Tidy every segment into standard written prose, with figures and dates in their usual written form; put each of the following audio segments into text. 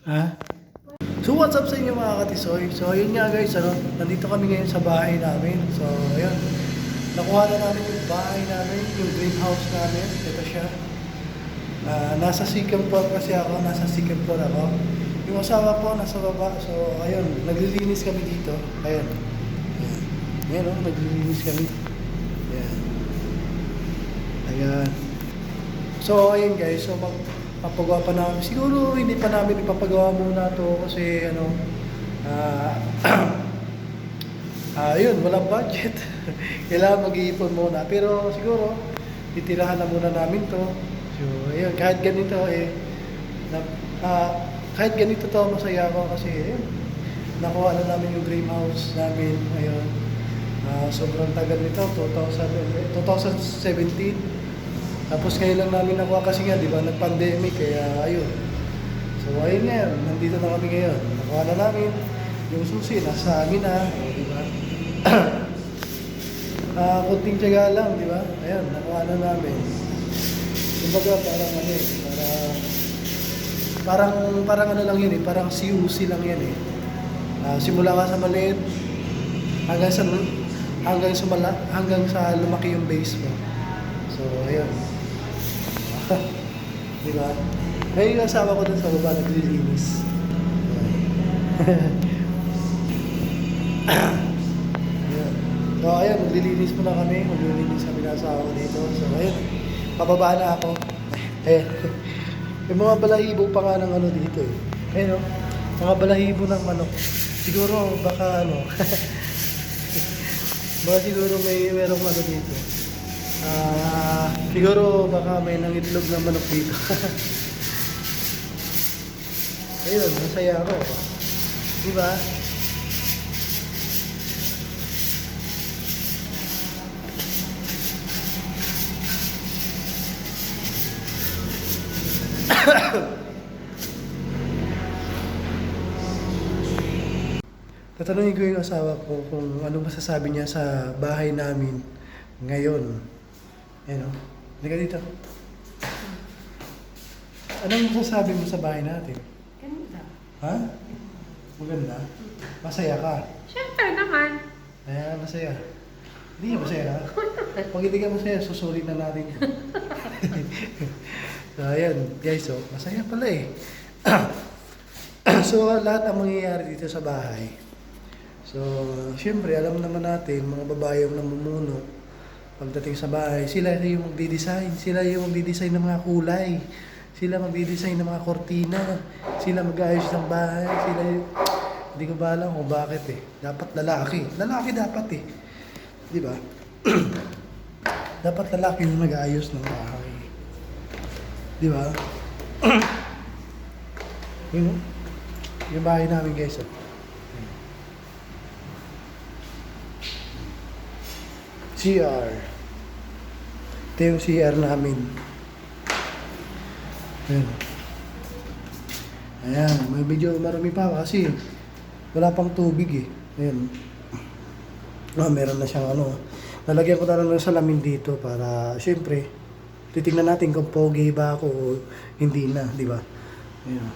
Ha? So what's up sa inyo mga katisoy? So ayun nga guys, nandito kami ngayon sa bahay namin. So ayun, nakuha na namin yung bahay namin, yung greenhouse namin. Ito siya. Nasa second floor kasi ako, nasa second floor ako. Yung asawa ko nasa baba. So ayun, naglilinis kami dito. Ayun. Ayan o, naglilinis kami. Ayan. Ayan. So ayun guys, so papagawa pa namin. Siguro hindi pa namin ipapagawa muna to kasi yun, walang budget. Kailangan mag-iipon muna. Pero siguro, titirahan na muna namin to. So, ayun, kahit ganito kahit ganito to, masaya ako kasi, ayun, nakuha na namin yung dream house namin. Ayun, sobrang tagal nito, 2017. Tapos ngayon lang namin nakuha kasi nga, di ba, nag-pandemic, kaya ayun. So, ayun nga, nandito na kami ngayon. Nakuha na namin yung susi, nasa amin na, di ba? Kunting tiyaga lang, di ba? Ayun, nakuha na namin. Kumbaga, parang ano lang yun eh, parang CUC lang yan eh. Simula ka sa maliit, hanggang sa lumaki yung base mo. So, ayun. Di ba? Ngayon yung asawa ko dun sa baba, naglilinis. Ayan. So, ayun, maglilinis muna kami. Maglilinis kami ng asawa ko dito. So, ayun, pababa na ako. Ayan. May mga balahibo pa nga ng ano dito eh. Ayun, mga balahibo ng manok. Siguro, baka baka siguro merong ano dito. Siguro baka may nangitlog na manok dito. Ayun, masaya ako. Diba? Tatanungin ko yung asawa ko kung ano masasabi niya sa bahay namin ngayon. Ayan o. Halika dito. Anong masasabi mo sa bahay natin? Ganda. Ha? Maganda? Masaya ka? Siyempre naman. Ayan, masaya. Hindi ka masaya ha? Pag hindi ka masaya, susulit na natin. So, ayan. Guys, so, masaya pala eh. So, lahat ang mangyayari dito sa bahay. So, syempre, alam naman natin, mga babae yung namumuno. Pagdating sa bahay, sila yung magdi-design. Sila yung magdi-design ng mga kulay. Sila magdi-design ng mga kortina. Sila mag-aayos ng bahay. Sila yung... Hindi ko ba alam kung bakit eh. Dapat lalaki. Lalaki dapat eh. Di ba? Dapat lalaki yung mag-aayos ng bahay. Di ba? Yun, yung bahay namin guys. Oh. CR. Ito yung CR namin. Ayan. Ayan. May medyo marami pa kasi wala pang tubig eh. Ayan. Meron na siyang ano. Nalagyan ko na lang ng salamin dito para syempre titingnan natin kung pogi ba ako o hindi na. Di ba? Ayan.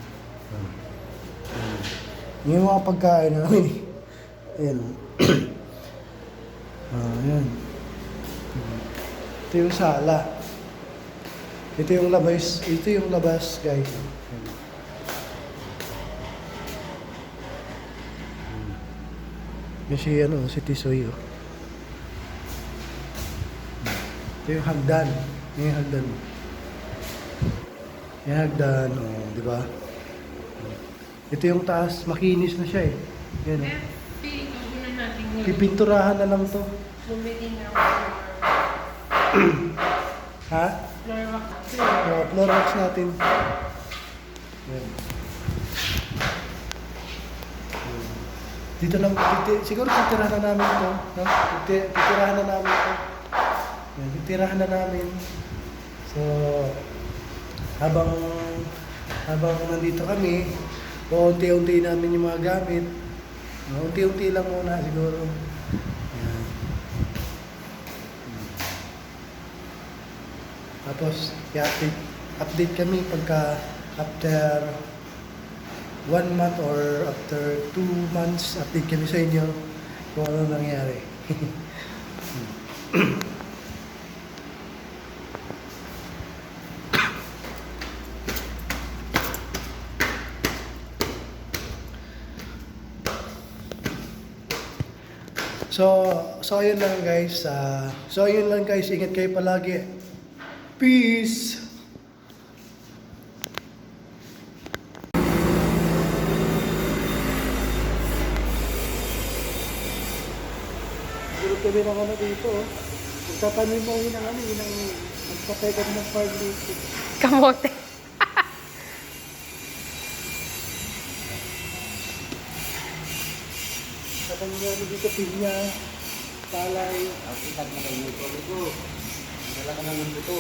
Yung mga pagkain namin eh. Ayan. Ayan. Ito yung sala. Ito yung labas. Ito yung labas, guys. Yung si Tisoy. Oh. Ito yung hagdan. Yung hagdan. Yung hagdan, oh, di ba? Ito yung taas. Makinis na siya eh. Yan, oh. Pipinturahan na lang to. Bumili na Ha? floor wax. Floor wax natin. Yan. Dito lang, siguro titirahan na namin ito. No? Titirahan na namin ito. Yan, titirahan na namin. So, habang nandito kami, unti-unti namin yung mga gamit. Unti-unti lang muna siguro. Yan. Tapos, i-update kami pagka after 1 month or after 2 months, update kami sa inyo kung ano nangyari. So ayun lang guys. Ingat kayo palagi. Peace! Tulog kami ng ano dito. Magtatanim mo yun ng ano, yun ang magpapagod ng farm dito. Kamote. Tatanim mo dito, pinya, palay. Ang kitag mo kayo nito dito. Dala ka naman dito.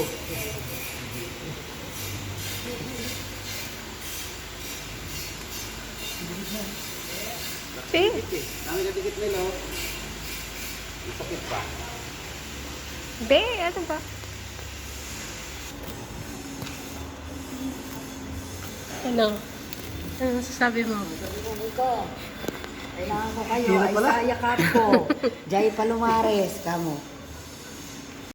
See? Dami ka dikit nila. Ipakit pa. Be, ano ba? Ano? Ano sasabi mo? Kailangan ko kayo. Sino Ay pala? sa yakap ko. Jay Palomares, kamo.